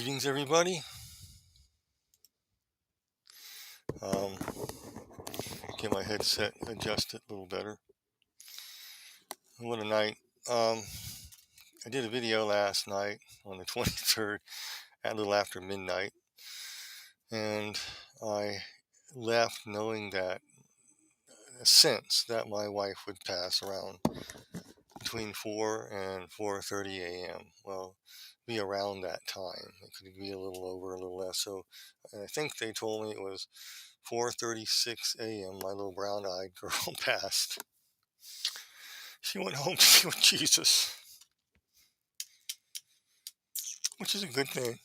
Greetings, everybody. Um, get my headset adjusted a little better. What a night. Um, I did a video last night on the 23rd at a little after midnight, and I left knowing that a sense that my wife would pass around between 4 and 4:30 a.m. Well, be around that time. It could be a little over, a little less. So, and I think they told me it was 4:36 a.m. My little brown-eyed girl passed. She went home to be with Jesus, which is a good thing.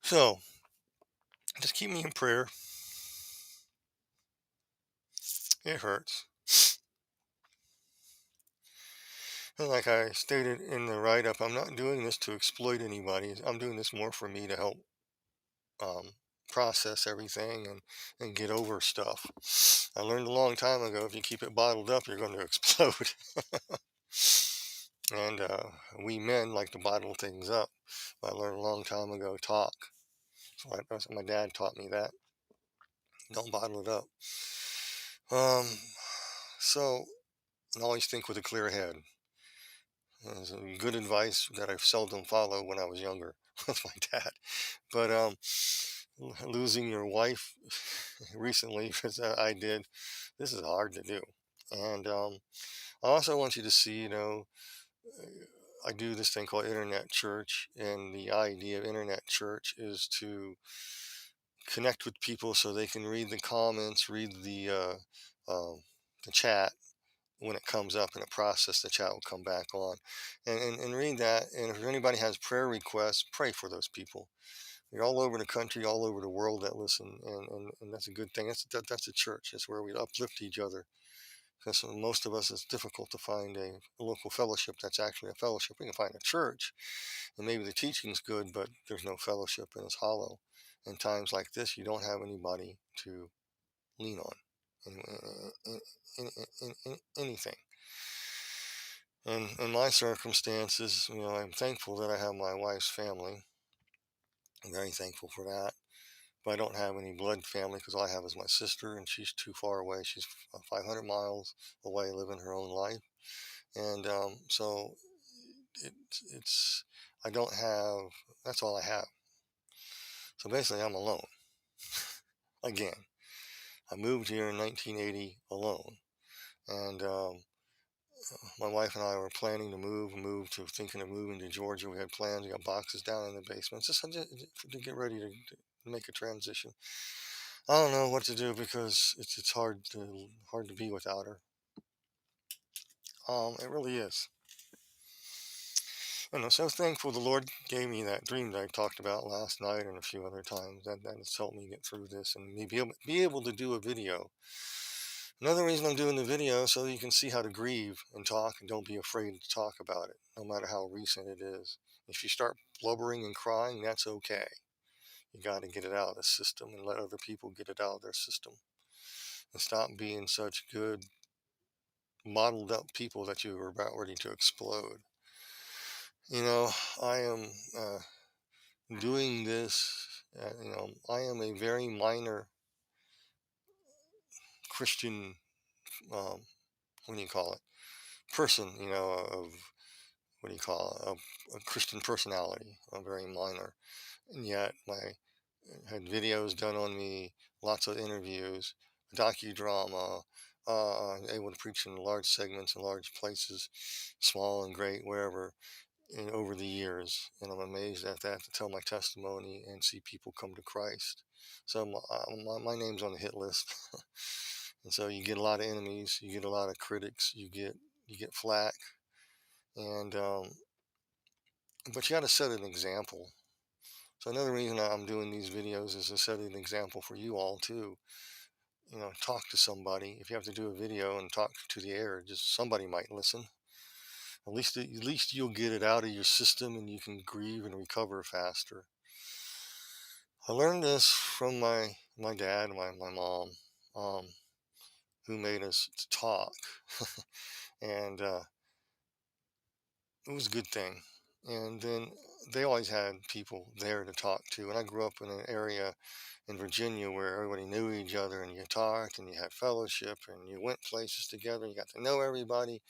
So, just keep me in prayer. It hurts. And like I stated in the write-up, I'm not doing this to exploit anybody. I'm doing this more for me to help um, process everything and get over stuff. I learned a long time ago, if you keep it bottled up, you're going to explode. And we men like to bottle things up. I learned a long time ago, talk. My dad taught me that. Don't bottle it up. Um, so, and always think with a clear head. Some good advice that I seldom followed when I was younger with my dad. But losing your wife recently, because I did, this is hard to do. And I also want you to see, I do this thing called internet church, and the idea of internet church is to connect with people so they can read the comments, read the chat when it comes up in a process. The chat will come back on, and read that. And if anybody has prayer requests, pray for those people. You're all over the country, all over the world that listen, and that's a good thing. That's a church. That's where we uplift each other. Because most of us, it's difficult to find a local fellowship that's actually a fellowship. We can find a church, and maybe the teaching's good, but there's no fellowship, and it's hollow. In times like this, you don't have anybody to lean on in anything. And in my circumstances, I'm thankful that I have my wife's family. I'm very thankful for that. But I don't have any blood family because all I have is my sister, and she's too far away. She's 500 miles away, living her own life. And so it's, I don't have, that's all I have. So basically, I'm alone. Again, I moved here in 1980 alone. And my wife and I were planning to move to thinking of moving to Georgia. We had plans. We got boxes down in the basement, just to get ready to make a transition. I don't know what to do because it's hard to be without her. It really is. And I'm so thankful the Lord gave me that dream that I talked about last night and a few other times. That has helped me get through this and me be able to do a video. Another reason I'm doing the video so you can see how to grieve and talk, and don't be afraid to talk about it, no matter how recent it is. If you start blubbering and crying, that's okay. You got to get it out of the system and let other people get it out of their system. And stop being such good, modeled up people that you are about ready to explode. You know, I am doing this, I am a very minor Christian, um, what do you call it, person, of, what do you call it, a Christian personality, a very minor. And yet, I had videos done on me, lots of interviews, docudrama, able to preach in large segments in large places, small and great, wherever, over the years. And I'm amazed at that, to tell my testimony and see people come to Christ. So my name's on the hit list. And so you get a lot of enemies, you get a lot of critics, you get flack, and but you got to set an example. So another reason I'm doing these videos is to set an example for you all too. Talk to somebody. If you have to do a video and talk to the air, just somebody might listen. At least you'll get it out of your system and you can grieve and recover faster. I learned this from my dad and my mom, um, who made us talk, and it was a good thing. And then they always had people there to talk to. And I grew up in an area in Virginia where everybody knew each other and you talked and you had fellowship and you went places together. You got to know everybody.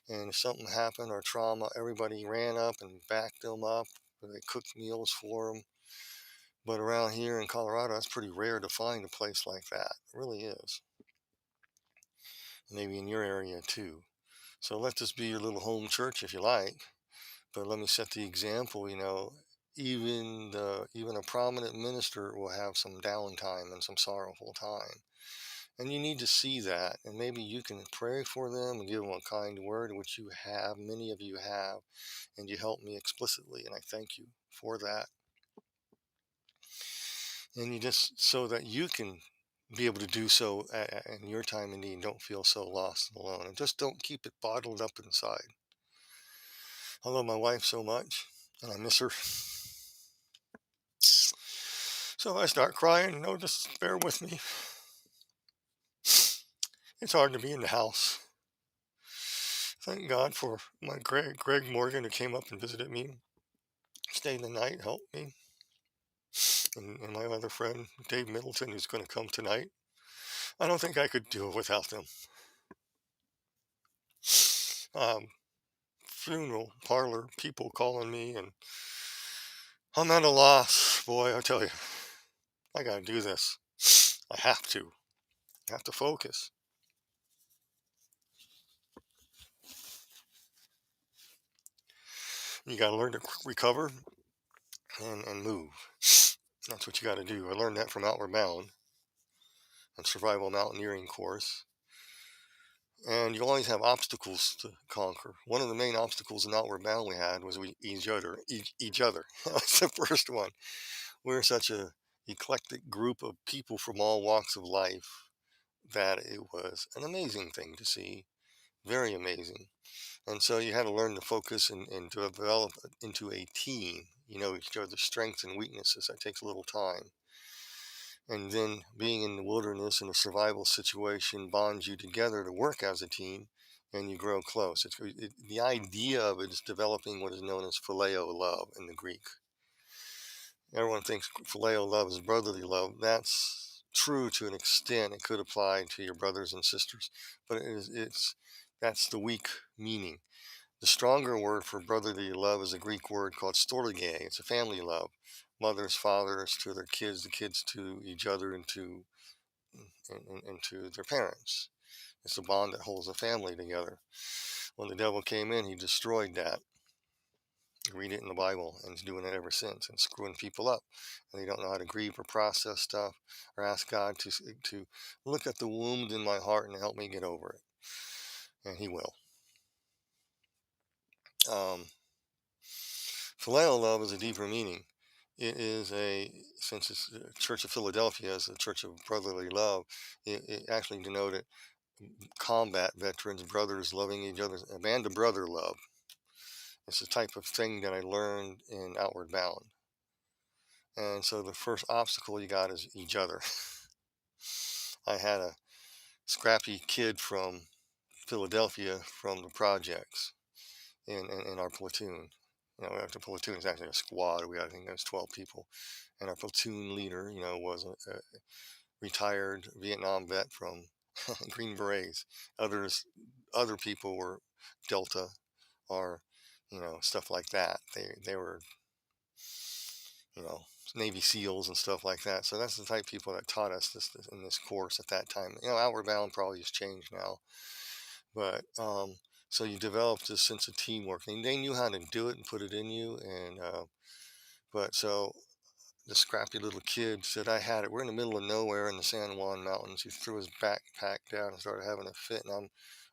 And if something happened or trauma, everybody ran up and backed them up. Or they cooked meals for them. But around here in Colorado, it's pretty rare to find a place like that. It really is. Maybe in your area too. So let this be your little home church if you like. But let me set the example. Even a prominent minister will have some downtime and some sorrowful time. And you need to see that. And maybe you can pray for them and give them a kind word, which you have, many of you have, and you help me explicitly. And I thank you for that. And you just so that you can be able to do so in your time of need. Don't feel so lost and alone. And just don't keep it bottled up inside. I love my wife so much and I miss her. So I start crying. No, just bear with me. It's hard to be in the house. Thank God for my Greg Morgan, who came up and visited me, stayed the night, helped me, and my other friend Dave Middleton, who's going to come tonight. I don't think I could do it without them. Um, Funeral parlor people calling me, and I'm at a loss, boy. I tell you, I got to do this. I have to. I have to focus. You got to learn to recover and move. That's what you got to do. I learned that from Outward Bound and Survival Mountaineering course. And you always have obstacles to conquer. One of the main obstacles in Outward Bound we had was each other. Each other. That was the first one. We're such a eclectic group of people from all walks of life that it was an amazing thing to see. Very amazing. And so you had to learn to focus and to develop into a team. You know each other's strengths and weaknesses. That takes a little time. And then being in the wilderness in a survival situation bonds you together to work as a team, and you grow close. The idea of it is developing what is known as phileo love in the Greek. Everyone thinks phileo love is brotherly love. That's true to an extent. It could apply to your brothers and sisters, but that's the weak meaning. The stronger word for brotherly love is a Greek word called storge. It's a family love. Mothers, fathers to their kids, the kids to each other, and to their parents. It's the bond that holds a family together. When the devil came in, he destroyed that. You read it in the Bible, and he's doing it ever since, and screwing people up. And they don't know how to grieve or process stuff, or ask God to look at the wound in my heart and help me get over it. And he will. Phileo love is a deeper meaning. It is since it's the Church of Philadelphia is the Church of Brotherly Love, it actually denoted combat veterans, brothers loving each other, a band of brother love. It's the type of thing that I learned in Outward Bound. And so the first obstacle you got is each other. I had a scrappy kid from Philadelphia from the projects in our platoon. After platoon is actually a squad. I think there was 12 people. And our platoon leader, was a retired Vietnam vet from Green Berets. Other people were Delta or, stuff like that. They were, you know, Navy SEALs and stuff like that. So that's the type of people that taught us this in this course at that time. Outward Bound probably has changed now, but so you developed this sense of teamwork, and they knew how to do it and put it in you. And but so the scrappy little kid said, "I had it." We're in the middle of nowhere in the San Juan Mountains. He threw his backpack down and started having a fit, and I'm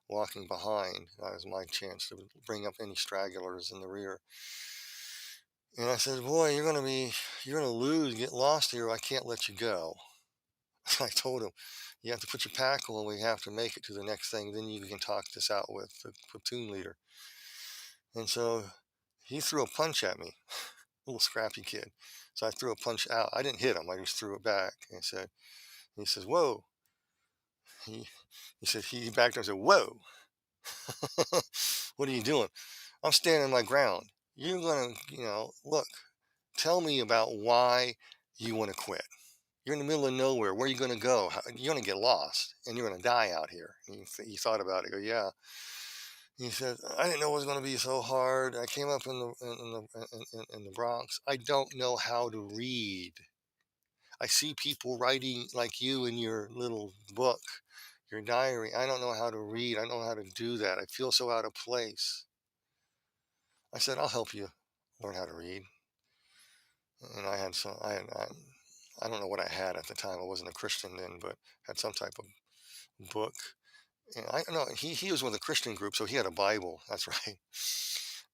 walking behind. That was my chance to bring up any stragglers in the rear. And I said, "Boy, you're gonna lose, get lost here. I can't let you go." I told him, "You have to put your pack on. We have to make it to the next thing. Then you can talk this out with the platoon leader." And so he threw a punch at me, little scrappy kid. So I threw a punch out. I didn't hit him. I just threw it back. He says, "Whoa." He, he said, he backed up and said, "Whoa." "What are you doing?" "I'm standing my ground." You're going to, look, tell me about why you want to quit. You're in the middle of nowhere. Where are you going to go? You're going to get lost and you're going to die out here. And you thought about it. Go, yeah. He said, I didn't know it was going to be so hard. I came up in the Bronx. I don't know how to read. I see people writing like you in your little book, your diary. I don't know how to read. I don't know how to do that. I feel so out of place. I said, I'll help you learn how to read. And I had some, I don't know what I had at the time. I wasn't a Christian then, but had some type of book. And I know he was with a Christian group, so he had a Bible. That's right.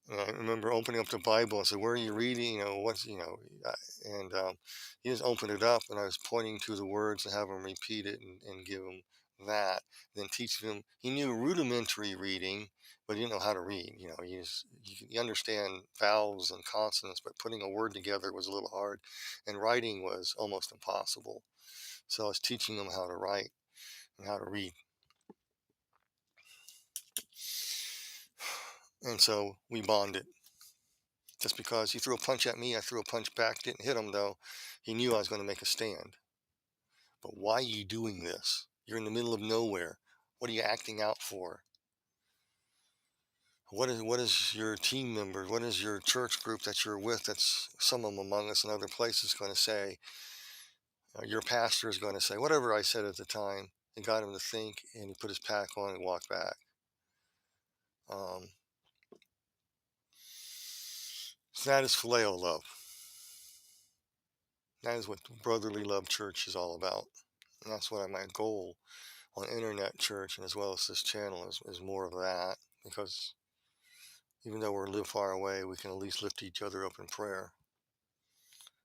And I remember opening up the Bible and said, "Where are you reading? What's And he just opened it up, and I was pointing to the words and have him repeat it and give him that. Then teaching him. He knew rudimentary reading, but he didn't know how to read. You understand vowels and consonants, but putting a word together was a little hard, and writing was almost impossible. So I was teaching him how to write and how to read. And so we bonded. Just because he threw a punch at me, I threw a punch back. Didn't hit him though. He knew I was going to make a stand. But why are you doing this? You're in the middle of nowhere. What are you acting out for? What is your team member? What is your church group that you're with? That's some of them among us in other places going to say. Your pastor is going to say whatever I said at the time. It got him to think, and he put his pack on and walked back. Um, so that is phileo love. That is what brotherly love church is all about. And that's what my goal on internet church and as well as this channel is more of that, because even though we live far away, we can at least lift each other up in prayer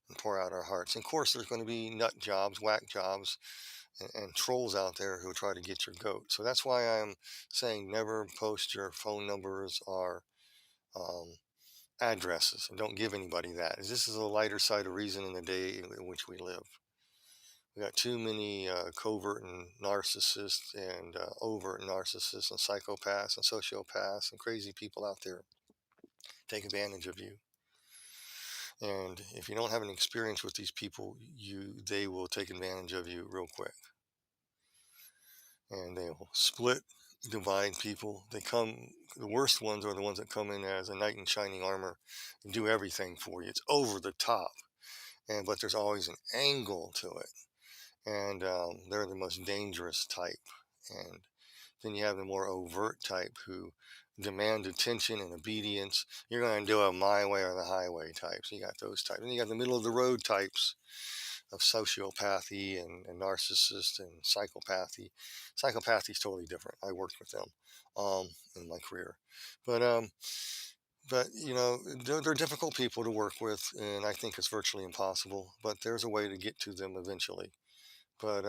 and pour out our hearts. And of course, there's going to be nut jobs, whack jobs, and trolls out there who try to get your goat. So that's why I'm saying never post your phone numbers or um, addresses, and don't give anybody that. This is a lighter side of reason in the day in which we live. We got too many covert and narcissists and overt narcissists and psychopaths and sociopaths and crazy people out there take advantage of you. And if you don't have an experience with these people, they will take advantage of you real quick. And they will split, divide people. The worst ones are the ones that come in as a knight in shining armor and do everything for you. It's over the top, but there's always an angle to it. And they're the most dangerous type. And then you have the more overt type who demand attention and obedience. You're going to do it my way or the highway types. You got those types. And you got the middle of the road types of sociopathy and narcissist and psychopathy. Psychopathy is totally different. I worked with them in my career. But they're difficult people to work with, and I think it's virtually impossible. But there's a way to get to them eventually. But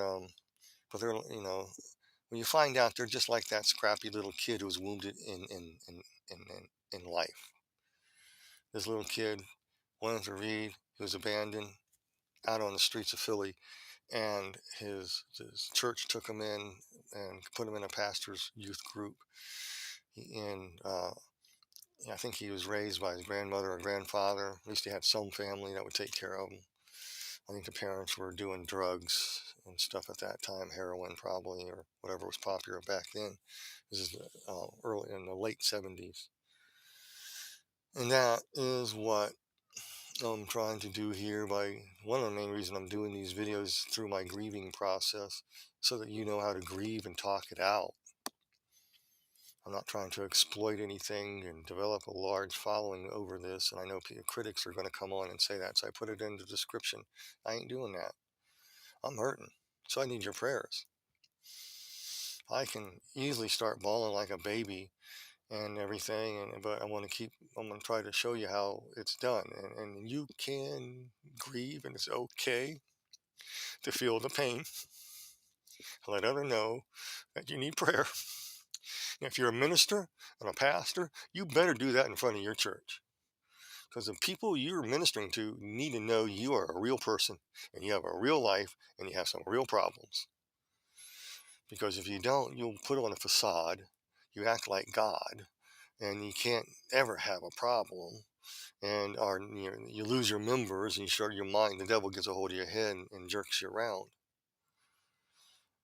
they're when you find out they're just like that scrappy little kid who was wounded in life. This little kid wanted to read. He was abandoned out on the streets of Philly, and his church took him in and put him in a pastor's youth group. And I think he was raised by his grandmother or grandfather. At least he had some family that would take care of him. I think the parents were doing drugs and stuff at that time, heroin probably, or whatever was popular back then. This is early in the late 70s. And that is what I'm trying to do here. One of the main reasons I'm doing these videos through my grieving process, so that you know how to grieve and talk it out. I'm not trying to exploit anything and develop a large following over this. And I know critics are going to come on and say that. So I put it in the description. I ain't doing that. I'm hurting. So I need your prayers. I can easily start bawling like a baby and everything. But I'm going to try to show you how it's done. And you can grieve, and it's okay to feel the pain. Let others know that you need prayer. If you're a minister and a pastor, you better do that in front of your church. Because the people you're ministering to need to know you are a real person and you have a real life and you have some real problems. Because if you don't, you'll put on a facade, you act like God, and you can't ever have a problem and you lose your members, and you start your mind. The devil gets a hold of your head and jerks you around.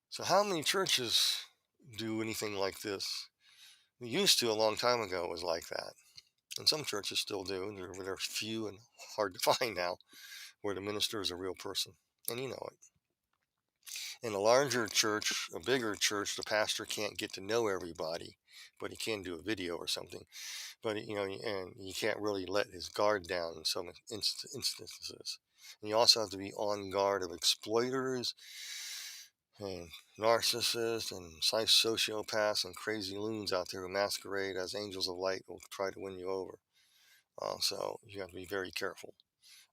So how many churches do anything like this? They used to a long time ago. It was like that, and some churches still do. They're few and hard to find now, where the minister is a real person, and you know it. In a larger church, a bigger church, the pastor can't get to know everybody, but he can do a video or something. But and you can't really let his guard down in some instances. And you also have to be on guard of exploiters and narcissists and sociopaths and crazy loons out there who masquerade as angels of light will try to win you over. So you have to be very careful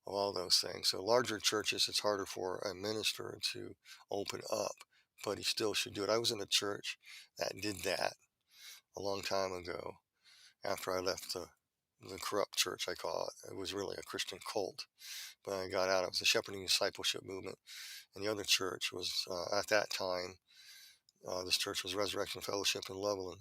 of all those things. So larger churches, it's harder for a minister to open up, but he still should do it. I was in a church that did that a long time ago after I left the corrupt church, I call it. It was really a Christian cult. But I got out. It was a shepherding discipleship movement. And the other church was, at that time, this church was Resurrection Fellowship in Lebanon.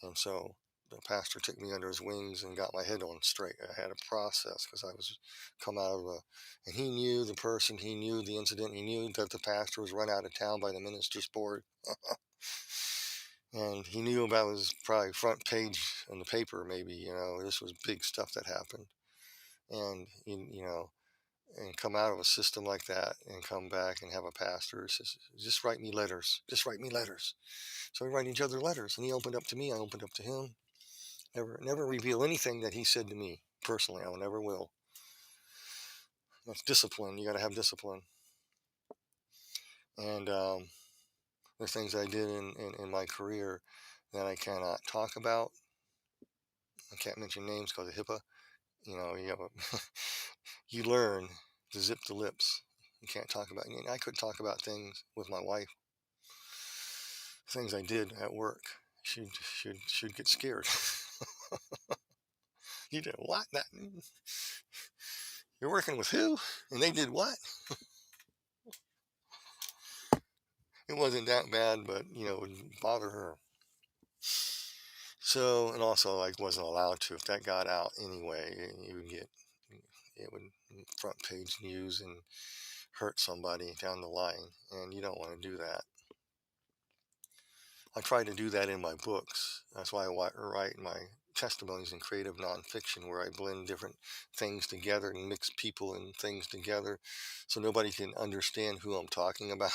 And so the pastor took me under his wings and got my head on straight. I had a process because I was come out of and he knew the person, he knew the incident, he knew that the pastor was run out of town by the minister's board. And he knew about his probably front page in the paper, maybe, this was big stuff that happened. And, and come out of a system like that and come back and have a pastor who says, just write me letters, just write me letters. So we write each other letters, and he opened up to me, I opened up to him. Never reveal anything that he said to me personally. I never will. That's discipline. You got to have discipline. And the things I did in my career that I cannot talk about. I can't mention names because of HIPAA. You have you learn to zip the lips. You can't talk about. I couldn't talk about things with my wife. Things I did at work. She'd get scared. You did what? That you're working with who? And they did what? It wasn't that bad, but it would bother her. So, and also I wasn't allowed to. If that got out anyway, it would front page news and hurt somebody down the line, and you don't want to do that. I try to do that in my books. That's why I write my testimonies in creative nonfiction, where I blend different things together and mix people and things together so nobody can understand who I'm talking about.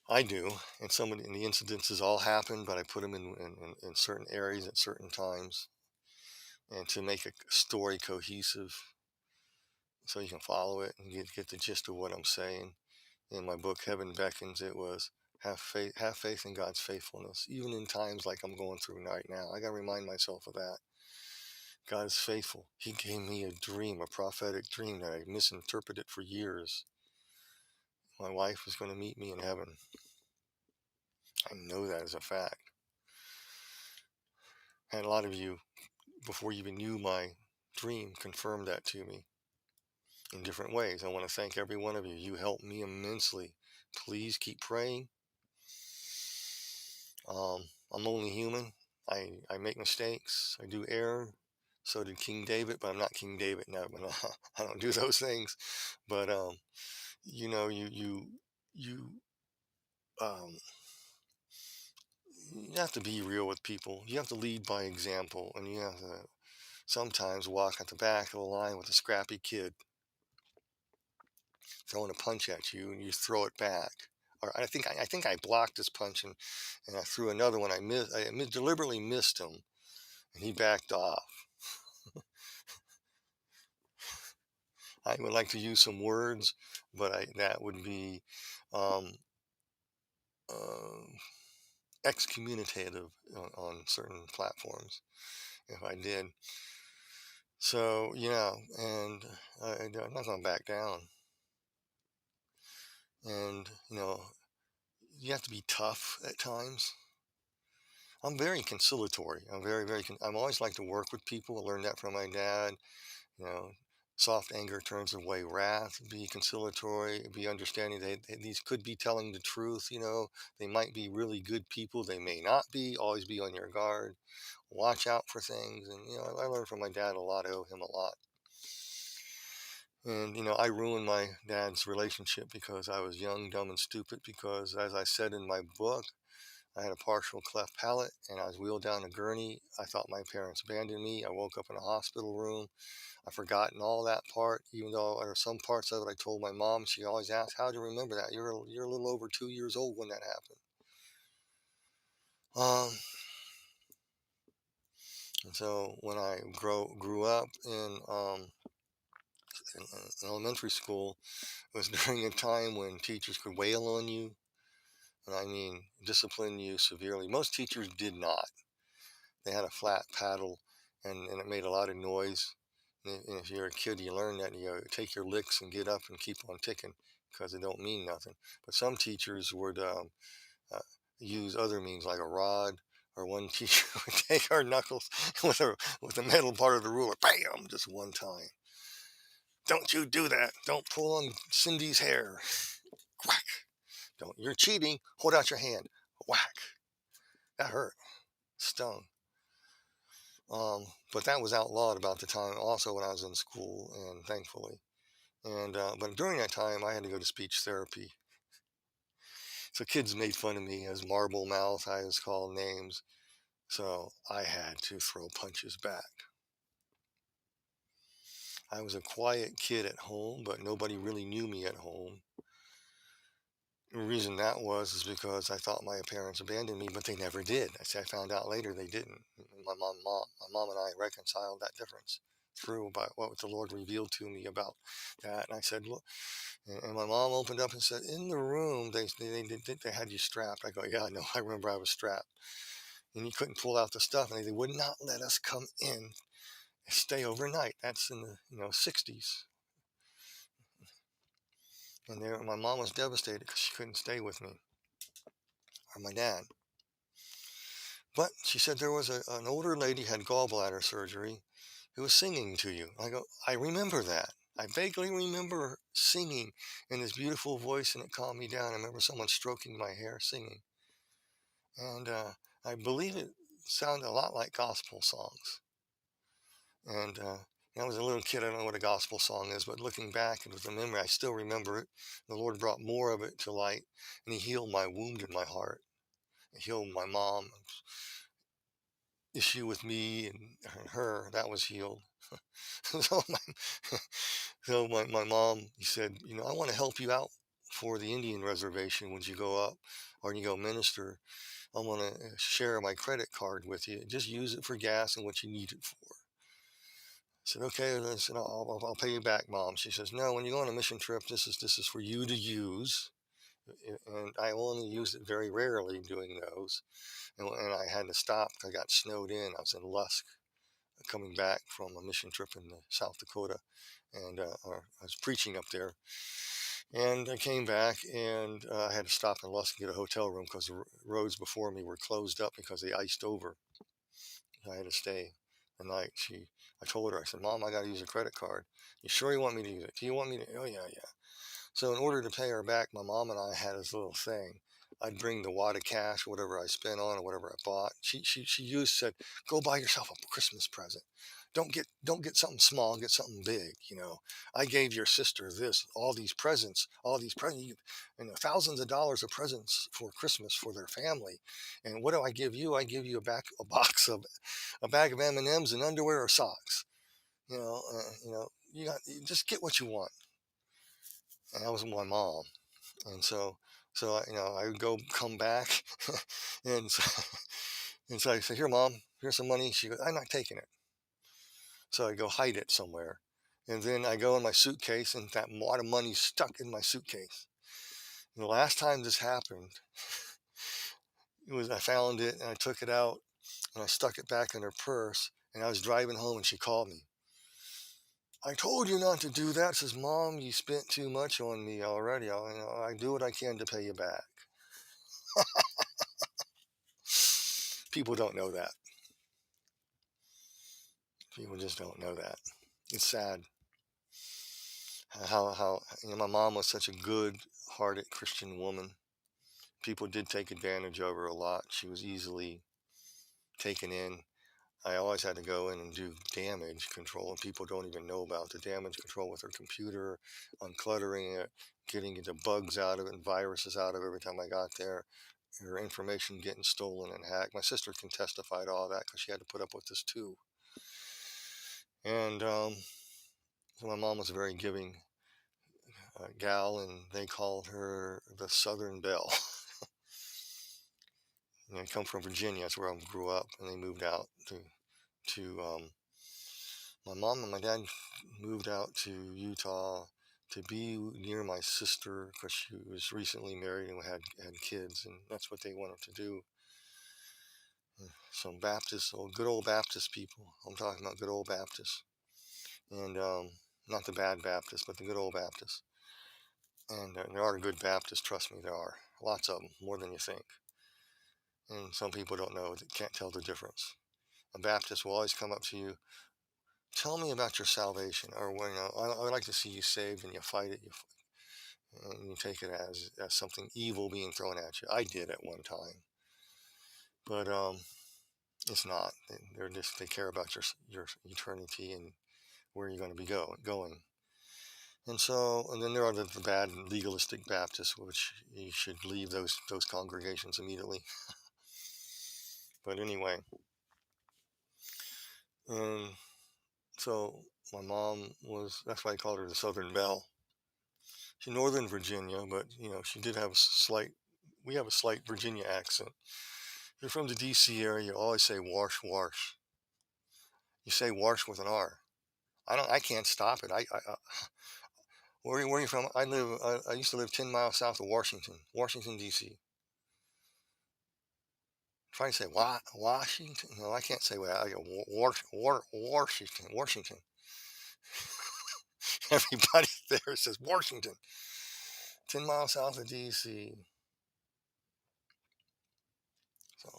I do, and the incidences all happen, but I put them in certain areas at certain times, and to make a story cohesive, so you can follow it and get the gist of what I'm saying. In my book, Heaven Beckons, it was have faith in God's faithfulness, even in times like I'm going through right now. I got to remind myself of that. God is faithful. He gave me a dream, a prophetic dream that I misinterpreted for years. My wife was going to meet me in heaven. I know that as a fact. And a lot of you, before you even knew my dream, confirmed that to me in different ways. I want to thank every one of you. You helped me immensely. Please keep praying. I'm only human. I make mistakes. I do err. So did King David, but I'm not King David now. But I don't do those things. But you um, you have to be real with people. You have to lead by example, and you have to sometimes walk at the back of the line with a scrappy kid throwing a punch at you, and you throw it back. Or I think I blocked his punch, and I threw another one. Deliberately missed him, and he backed off. I would like to use some words, but that would be um, uh, excommunicative on certain platforms if I did. So yeah, and I'm not going to back down. And you have to be tough at times. I'm very conciliatory. I'm very, very. I'm always like to work with people. I learned that from my dad. You know, Soft anger turns away wrath. Be conciliatory. Be understanding. These could be telling the truth. They might be really good people. They may not be. Always be on your guard. Watch out for things. And I learned from my dad a lot. I owe him a lot. And I ruined my dad's relationship because I was young, dumb, and stupid. Because, as I said in my book, I had a partial cleft palate, and I was wheeled down a gurney. I thought my parents abandoned me. I woke up in a hospital room. I've forgotten all that part, even though there are some parts of it I told my mom. She always asked, "How do you remember that? You're a little over 2 years old when that happened." Um, and so when I grew up in elementary school, it was during a time when teachers could wail on you, and I mean discipline you severely. Most teachers did not. They had a flat paddle, and it made a lot of noise. And if you're a kid, you learn that you take your licks and get up and keep on ticking because it don't mean nothing. But some teachers would uh, use other means like a rod, or one teacher would take our knuckles with the metal part of the ruler, bam, just one time. Don't you do that? Don't pull on Cindy's hair. Whack. Don't. You're cheating. Hold out your hand. Whack. That hurt. Stung. But that was outlawed about the time also when I was in school, and thankfully. And but during that time, I had to go to speech therapy. So kids made fun of me as Marble Mouth. I was called names. So I had to throw punches back. I was a quiet kid at home, but nobody really knew me at home. The reason that was is because I thought my parents abandoned me, but they never did. I found out later they didn't. My mom and I reconciled that difference through about what the Lord revealed to me about that. And I said, "Look," and my mom opened up and said, "In the room, they had you strapped." I go, "Yeah, no, I remember I was strapped, and you couldn't pull out the stuff, and they would not let us come in, stay overnight." That's in the '60s, and my mom was devastated because she couldn't stay with me or my dad. But she said there was an older lady had gallbladder surgery who was singing to you. I go, I remember that. I vaguely remember her singing in this beautiful voice, and it calmed me down. I remember someone stroking my hair singing. And I believe it sounded a lot like gospel songs. And I was a little kid. I don't know what a gospel song is, but looking back and with the memory, I still remember it. The Lord brought more of it to light, and He healed my wound in my heart. He healed my mom issue with me and her that was healed. so my, my mom, he said, I want to help you out for the Indian reservation when you go up or when you go minister. I want to share my credit card with you. Just use it for gas and what you need it for. I said, okay. And I said, I'll pay you back, Mom. She says, no, when you go on a mission trip, this is for you to use. And I only used it very rarely doing those. And I had to stop. I got snowed in. I was in Lusk coming back from a mission trip in South Dakota, and I was preaching up there. And I came back, and I had to stop in Lusk and get a hotel room because the roads before me were closed up because they iced over. I had to stay the night. I told her, I said, Mom, I got to use a credit card. You sure you want me to use it? Do you want me to? Oh, yeah, yeah. So in order to pay her back, my mom and I had this little thing. I'd bring the wad of cash, whatever I spent on or whatever I bought. She said, go buy yourself a Christmas present. Don't get something small, get something big. I gave your sister this, all these presents, thousands of dollars of presents for Christmas for their family. And what do I give you? I give you a bag of M&Ms and M's and underwear or socks. You just get what you want. And that was my mom. And I would come back, and so, and so I say, here, Mom, here's some money. She goes, I'm not taking it. So I go hide it somewhere. And then I go in my suitcase, and that wad of money stuck in my suitcase. And the last time this happened, I found it, and I took it out, and I stuck it back in her purse, and I was driving home, and she called me. I told you not to do that. Says, Mom, you spent too much on me already. I do what I can to pay you back. People don't know that. People just don't know that. It's sad. how my mom was such a good-hearted Christian woman. People did take advantage of her a lot. She was easily taken in. I always had to go in and do damage control, and people don't even know about the damage control with her computer, uncluttering it, getting the bugs out of it and viruses out of it every time I got there, her information getting stolen and hacked. My sister can testify to all that because she had to put up with this too. And so my mom was a very giving gal, and they called her the Southern Belle. And I come from Virginia, that's where I grew up, and they moved out to my mom and my dad moved out to Utah to be near my sister because she was recently married and had kids, and that's what they wanted to do. Some Baptist, good old Baptist people. I'm talking about good old Baptists, and not the bad Baptists, but the good old Baptists. And there are good Baptists, trust me, there are lots of them, more than you think. And some people don't know, can't tell the difference. A Baptist will always come up to you, tell me about your salvation, or well, I would like to see you saved, and you fight it, and you take it as something evil being thrown at you. I did at one time, but it's not. They're just they care about your eternity and where you're going to be going. And then there are the bad legalistic Baptists, which you should leave those congregations immediately. But anyway, and so my mom was, that's why I called her the Southern Belle. She's Northern Virginia, but she did have we have a slight Virginia accent. If you're from the DC area, you always say wash, wash. You say wash with an R. I can't stop it. Where are you from? I used to live 10 miles south of Washington, DC. Trying to say Washington. No, I can't say I go Washington. Everybody there says Washington. 10 miles south of DC. So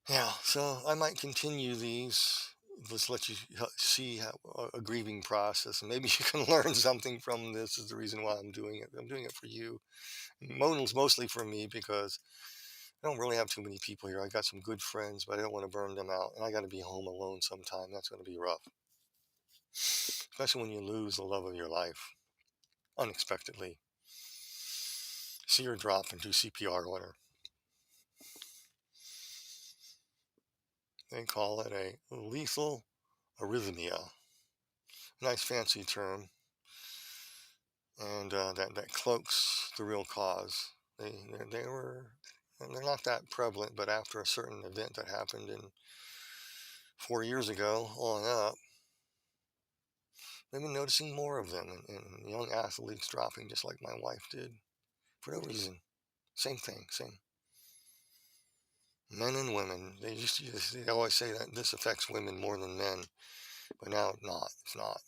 yeah, so I might continue these. Let's let you see how a grieving process, and maybe you can learn something from this. Is the reason why I'm doing it. I'm doing it for you. Monal's mostly for me because I don't really have too many people here. I got some good friends, but I don't want to burn them out, and I got to be home alone sometime. That's going to be rough, especially when you lose the love of your life unexpectedly. See her drop and do CPR on her. They call it a lethal arrhythmia. Nice fancy term, and that cloaks the real cause. They were, and they're not that prevalent, but after a certain event that happened in 4 years ago on up, they've been noticing more of them, and young athletes dropping just like my wife did for no reason. Same thing, same. Men and women. They always say that this affects women more than men, but now it's not. It's not.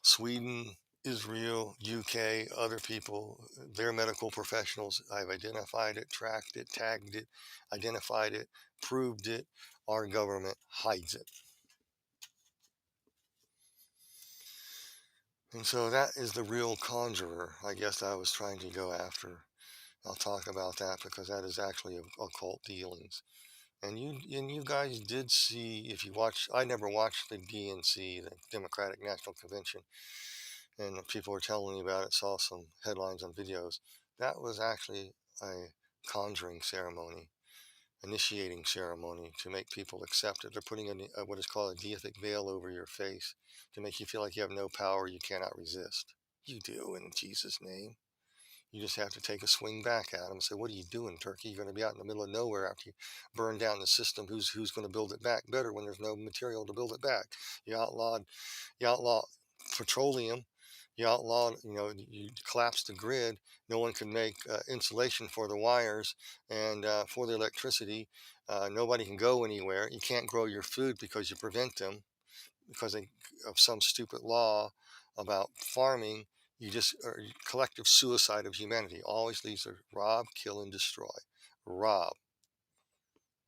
Sweden, Israel, UK, other people, they're medical professionals. I've identified it, tracked it, tagged it, identified it, proved it. Our government hides it. And so that is the real conjurer, I guess I was trying to go after. I'll talk about that because that is actually occult dealings. And you guys did see, if you watch, I never watched the DNC, the Democratic National Convention, and people were telling me about it, saw some headlines on videos. That was actually a conjuring ceremony, initiating ceremony to make people accept it. They're putting what is called a deific veil over your face to make you feel like you have no power, you cannot resist. You do, in Jesus' name. You just have to take a swing back at them and say, "What are you doing, Turkey? You're going to be out in the middle of nowhere after you burn down the system. Who's going to build it back better when there's no material to build it back? You outlaw petroleum. You outlawed, you collapsed the grid. No one can make insulation for the wires and for the electricity. Nobody can go anywhere. You can't grow your food because you prevent them because of some stupid law about farming. You just are collective suicide of humanity. Always leads to rob, kill, and destroy. Rob.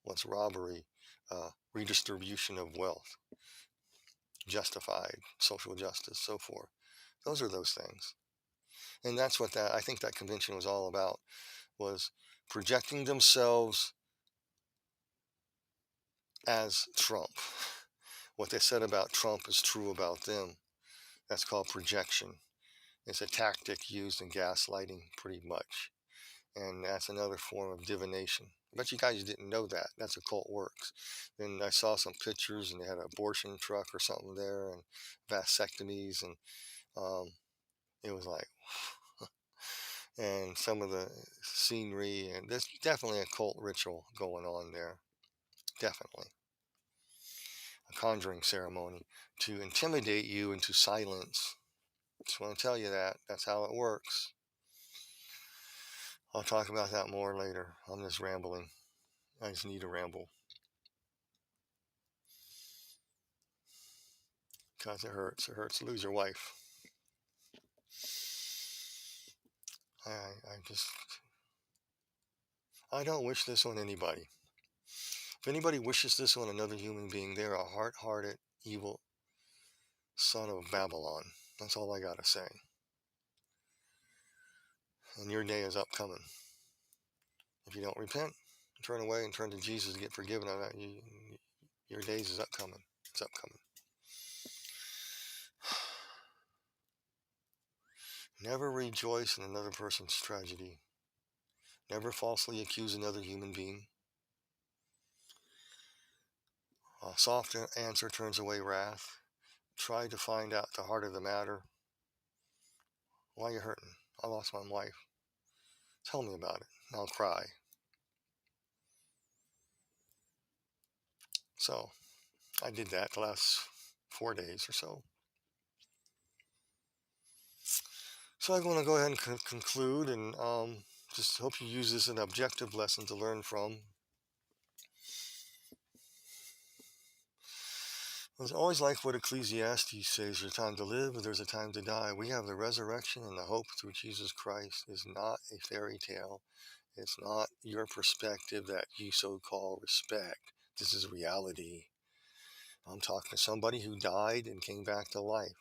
What's robbery? Redistribution of wealth. justified, social justice, so forth. Those are those things. And that's what that I think that convention was all about, was projecting themselves as Trump. What they said about Trump is true about them. That's called projection. It's a tactic used in gaslighting, pretty much. And that's another form of divination. But you guys didn't know that. That's occult works. Then I saw some pictures, and they had an abortion truck or something there, and vasectomies, and um, it was like, and some of the scenery, and there's definitely a cult ritual going on there. Definitely a conjuring ceremony to intimidate you into silence. Just want to tell you that that's how it works. I'll talk about that more later. I'm just rambling. I just need to ramble because it hurts. It hurts to lose your wife. I just, I don't wish this on anybody. If anybody wishes this on another human being, they're a hard-hearted, evil son of Babylon. That's all I gotta say. And your day is upcoming. If you don't repent, turn away and turn to Jesus and get forgiven of that, your days is upcoming. It's upcoming. Never rejoice in another person's tragedy. Never falsely accuse another human being. A soft answer turns away wrath. Try to find out the heart of the matter. Why are you hurting? I lost my wife. Tell me about it. I'll cry. So I did that the last 4 days or so. So I'm going to go ahead and conclude, and just hope you use this as an objective lesson to learn from. I always like what Ecclesiastes says: there's a time to live, and there's a time to die. We have the resurrection and the hope through Jesus Christ. It's not a fairy tale. It's not your perspective that you so-called respect. This is reality. I'm talking to somebody who died and came back to life.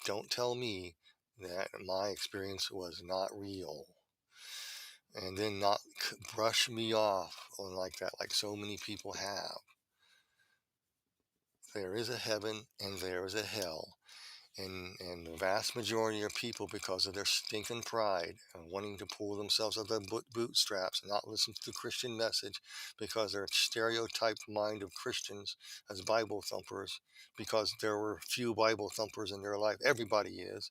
Don't tell me that my experience was not real. And then not brush me off on like that, like so many people have. There is a heaven and there is a hell. And the vast majority of people, because of their stinking pride and wanting to pull themselves out of their bootstraps and not listen to the Christian message, because their stereotyped mind of Christians as Bible thumpers, because there were few Bible thumpers in their life, everybody is,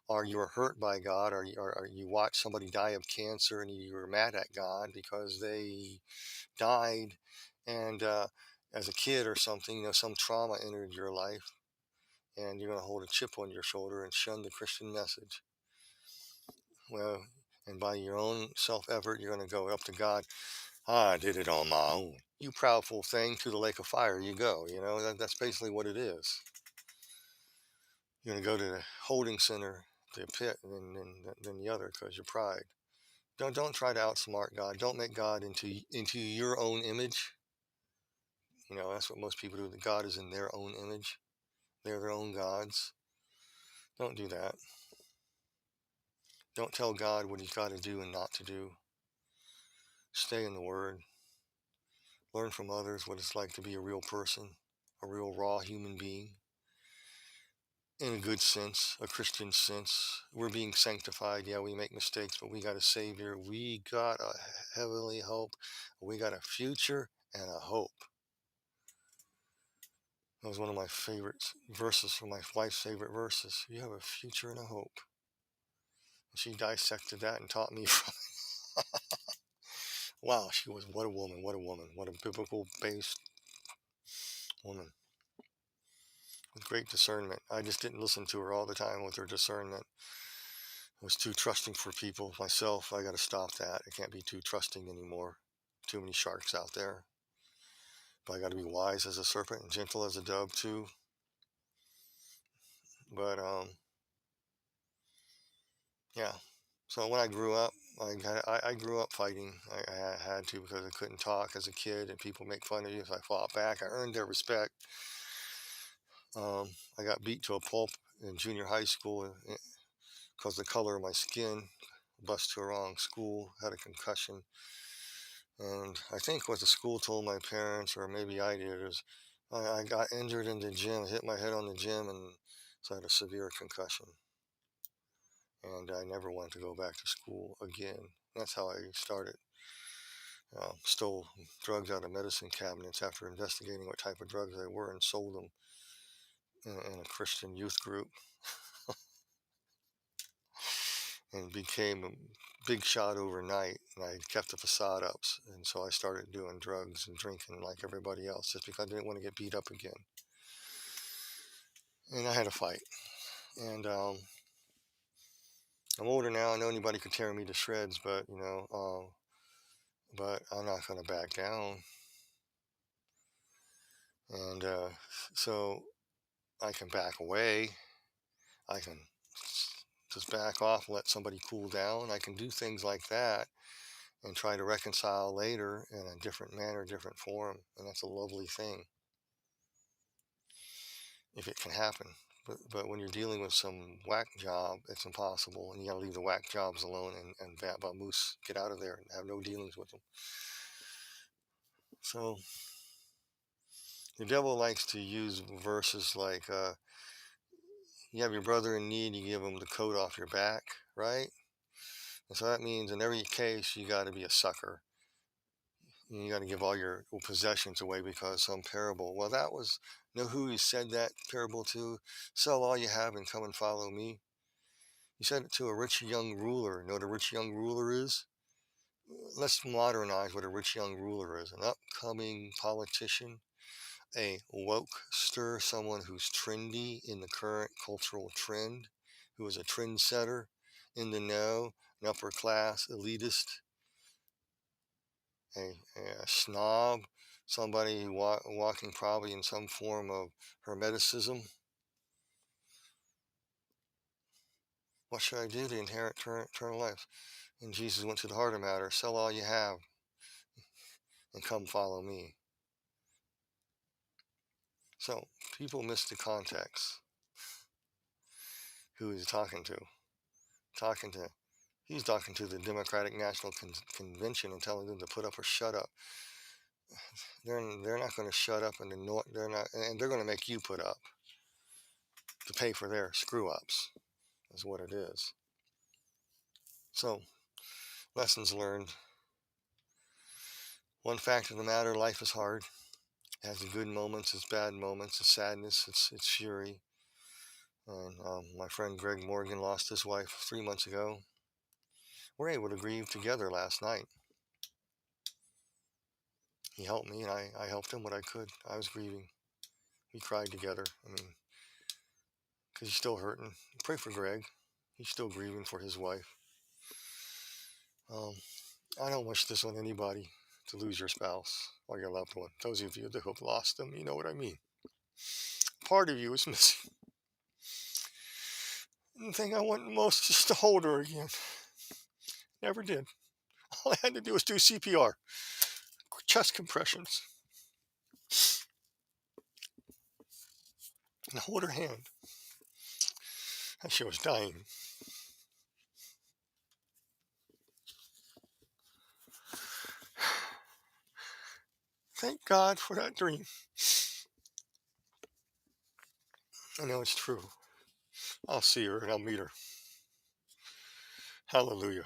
or you were hurt by God, or you watch somebody die of cancer and you were mad at God because they died, and as a kid or something, some trauma entered your life, and you're going to hold a chip on your shoulder and shun the Christian message. Well, and by your own self-effort, you're going to go up to God. I did it on my own. You proudful thing, to the lake of fire you go. That's basically what it is. You're going to go to the holding center, the pit, and then the other, because your pride. Don't try to outsmart God. Don't make God into your own image. That's what most people do. That God is in their own image. They're their own gods. Don't do that. Don't tell God what he's got to do and not to do. Stay in the Word. Learn from others what it's like to be a real person, a real raw human being. In a good sense, a Christian sense. We're being sanctified. Yeah, we make mistakes, but we got a Savior. We got a heavenly hope. We got a future and a hope. That was one of my favorite verses from my wife's favorite verses. You have a future and a hope. She dissected that and taught me from it. Wow, what a woman, what a woman, what a biblical based woman with great discernment. I just didn't listen to her all the time with her discernment. I was too trusting for people. Myself, I got to stop that. I can't be too trusting anymore. Too many sharks out there. But I got to be wise as a serpent and gentle as a dove too. But yeah. So when I grew up, I grew up fighting. I had to, because I couldn't talk as a kid, and people make fun of you. So I fought back. I earned their respect. I got beat to a pulp in junior high school because the color of my skin. Bus to a wrong school, had a concussion. And I think what the school told my parents, or maybe I did, is I got injured in the gym, hit my head on the gym, and so I had a severe concussion. And I never wanted to go back to school again. That's how I started. Stole drugs out of medicine cabinets after investigating what type of drugs they were and sold them in a Christian youth group, and became a big shot overnight. And I kept the facade up. And so I started doing drugs and drinking like everybody else just because I didn't want to get beat up again. And I had a fight. And I'm older now. I know anybody could tear me to shreds, but but I'm not going to back down. And so I can back away. I can just back off, let somebody cool down. I can do things like that and try to reconcile later in a different manner, different form. And that's a lovely thing if it can happen. But when you're dealing with some whack job, it's impossible. And you got to leave the whack jobs alone and vamoose, get out of there and have no dealings with them. So the devil likes to use verses like, you have your brother in need, you give him the coat off your back, right? And so that means in every case, you got to be a sucker. You got to give all your possessions away because some parable. Well, that was, know who he said that parable to? Sell all you have and come and follow me. He said it to a rich young ruler. You know what a rich young ruler is? Let's modernize what a rich young ruler is. An upcoming politician, a wokester, someone who's trendy in the current cultural trend, who is a trendsetter, in the know, an upper class elitist, a snob, somebody walking probably in some form of hermeticism. What should I do to inherit eternal life? And Jesus went to the heart of the matter. Sell all you have and come follow me. So people miss the context. Who he's talking to? Talking to He's talking to the Democratic National Convention and telling them to put up or shut up. They're not going to shut up, and they're not, and they're going to make you put up to pay for their screw ups. Is what it is. So, lessons learned. One fact of the matter: life is hard. It has its good moments, its bad moments, its sadness, its fury. And my friend Greg Morgan lost his wife 3 months ago. We're able to grieve together last night. He helped me, and I helped him what I could. I was grieving. We cried together. I mean, because he's still hurting. Pray for Greg. He's still grieving for his wife. I don't wish this on anybody, to lose your spouse or your loved one. Those of you that have lost them, you know what I mean. Part of you is missing. And the thing I want most is to hold her again. Never did. All I had to do was do CPR, chest compressions, and hold her hand as she was dying. Thank God for that dream. I know it's true. I'll see her and I'll meet her. Hallelujah.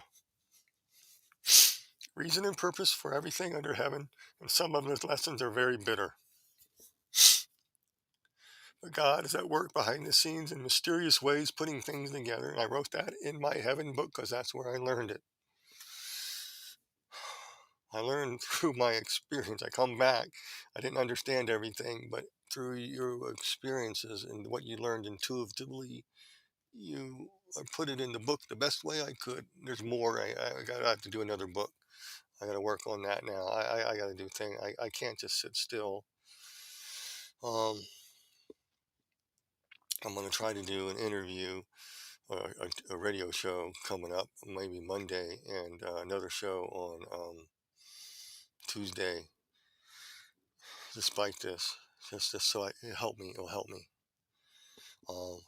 Reason and purpose for everything under heaven, and some of those lessons are very bitter. But God is at work behind the scenes in mysterious ways, putting things together. And I wrote that in my heaven book because that's where I learned it. I learned through my experience. I come back. I didn't understand everything, but through your experiences and what you learned intuitively, I put it in the book the best way I could. There's more. I have to do another book. I got to work on that now. I got to do things. I can't just sit still. Um, I'm going to try to do an interview, a radio show coming up, maybe Monday, and another show on Tuesday. Despite this, just so it'll help me.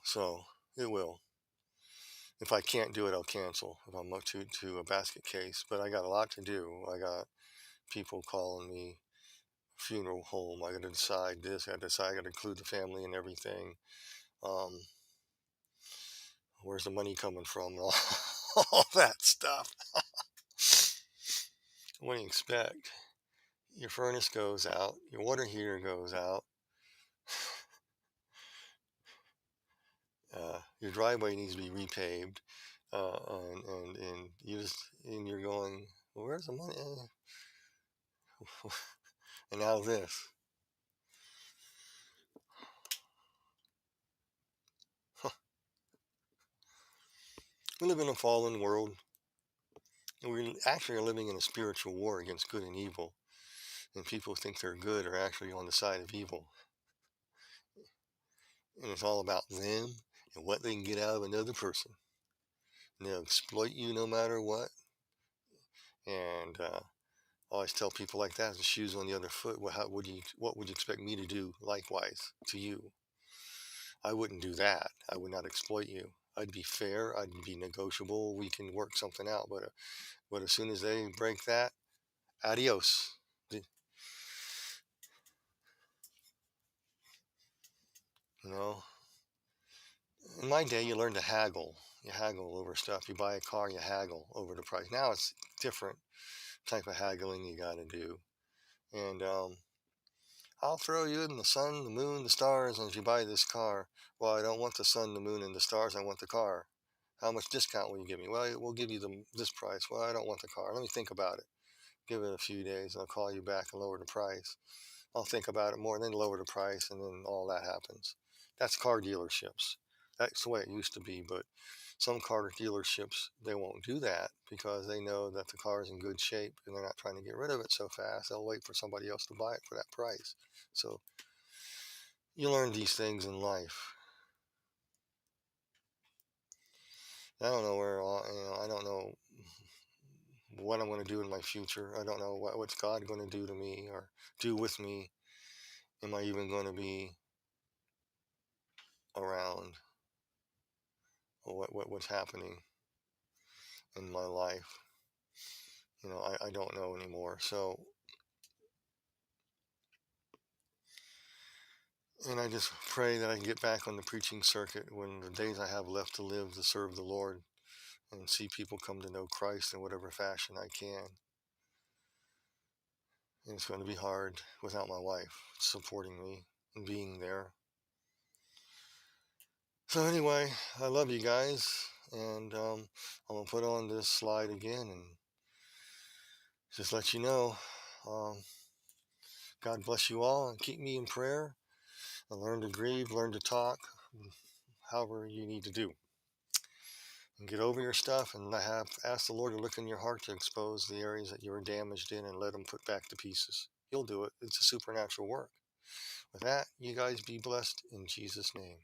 So it will. If I can't do it, I'll cancel if I'm up to a basket case. But I got a lot to do. I got people calling me, funeral home. I got to decide this. I got to decide. I got to include the family and everything. Um, where's the money coming from? And all that stuff. What do you expect? Your furnace goes out. Your water heater goes out. Your driveway needs to be repaved. And you just and you're going, well, where's the money? And now this. Huh. We live in a fallen world, and we actually are living in a spiritual war against good and evil. And people think they're good are actually on the side of evil. And it's all about them and what they can get out of another person. And they'll exploit you no matter what. And I always tell people like that, the shoes on the other foot. Well, what would you expect me to do likewise to you? I wouldn't do that. I would not exploit you. I'd be fair. I'd be negotiable. We can work something out. But as soon as they break that, adios. The- You know, in my day, you learn to haggle. You haggle over stuff. You buy a car, you haggle over the price. Now it's different type of haggling you got to do. And I'll throw you in the sun, the moon, the stars, and if you buy this car, well, I don't want the sun, the moon, and the stars. I want the car. How much discount will you give me? Well, we'll give you this price. Well, I don't want the car. Let me think about it. Give it a few days. I'll call you back and lower the price. I'll think about it more and then lower the price, and then all that happens. That's car dealerships. That's the way it used to be, but some car dealerships, they won't do that because they know that the car is in good shape and they're not trying to get rid of it so fast. They'll wait for somebody else to buy it for that price. So you learn these things in life. I don't know I don't know what I'm going to do in my future. I don't know what's God going to do to me or do with me. Am I even going to be around? Or what's happening in my life? I don't know anymore. So, and I just pray that I can get back on the preaching circuit when the days I have left to live to serve the Lord and see people come to know Christ in whatever fashion I can. And it's going to be hard without my wife supporting me and being there. So anyway, I love you guys, and I'm gonna put on this slide again and just let you know. Um, God bless you all, and keep me in prayer. And learn to grieve, learn to talk, however you need to do, and get over your stuff. And ask the Lord to look in your heart to expose the areas that you were damaged in, and let Him put back the pieces. He'll do it. It's a supernatural work. With that, you guys be blessed in Jesus' name.